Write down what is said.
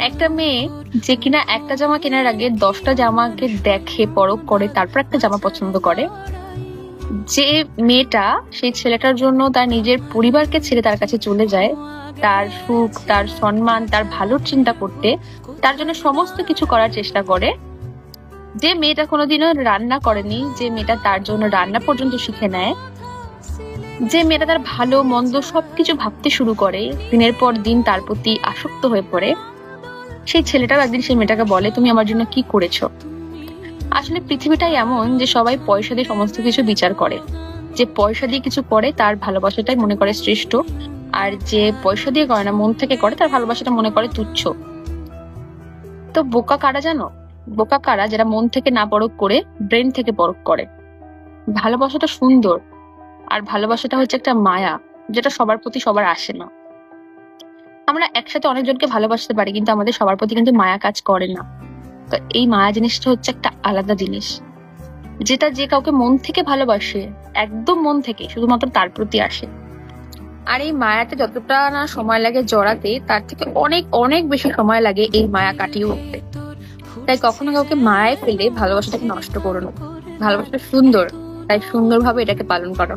একটা মেয়ে যে কিনা একটা জামা কেনার আগে 10টা জামাকে দেখে, পরখ করে, তারপর একটা জামা পছন্দ করে, যে মেয়েটা সেই ছেলেটার জন্য তার নিজের পরিবারকে ছেড়ে তার কাছে চলে যায়, তার সুখ, তার সম্মান, তার ভালোর চিন্তা করতে, তার জন্য সমস্ত কিছু করার চেষ্টা করে, যে মেয়েটা কোনোদিনও রান্না করেনি, যে মেয়েটা তার জন্য রান্না পর্যন্ত শিখে নেয়, যে মেয়েটা তার ভালো মন্দ সবকিছু ভাবতে শুরু করে, দিনের পর দিন তার প্রতি আসক্ত হয়ে পড়ে, সেই ছেলেটাও একদিন সেই মেয়েটাকে বলে, তুমি আমার জন্য কি করেছো? আসলে পৃথিবীটাই এমন যে সবাই পয়সা দিয়ে সমস্ত কিছু বিচার করে। যে পয়সা দিয়ে কিছু করে তার ভালোবাসাটাই মনে করে শ্রেষ্ঠ, আর যে পয়সা দিয়ে করে না, মন থেকে করে, তার ভালোবাসাটা মনে করে তুচ্ছ। তো বোকা কারা জানো? বোকা কারা যারা মন থেকে না পরখ করে ব্রেন থেকে পরখ করে। ভালোবাসাটা সুন্দর, আর ভালোবাসাটা হচ্ছে একটা মায়া, যেটা সবার প্রতি সবার আসে না। আমরা একসাথে অনেকজনকে ভালোবাসতে পারি, কিন্তু আমাদের সবার প্রতি কিন্তু মায়া কাজ করে না। তো এই মায়া জিনিসটা হচ্ছে একটা আলাদা জিনিস, যেটা যে কাউকে মন থেকে ভালোবাসে, একদম মন থেকে, শুধুমাত্র তার প্রতি আসে। আর এই মায়াতে যতটা না সময় লাগে জড়াতে, তার থেকে অনেক অনেক বেশি সময় লাগে এই মায়া কাটিয়ে উঠতে। তাই কখনো কাউকে মায়ায় ফেলে ভালোবাসাটাকে নষ্ট করো না। ভালোবাসাটা সুন্দর, তাই সুন্দরভাবে এটাকে পালন করো।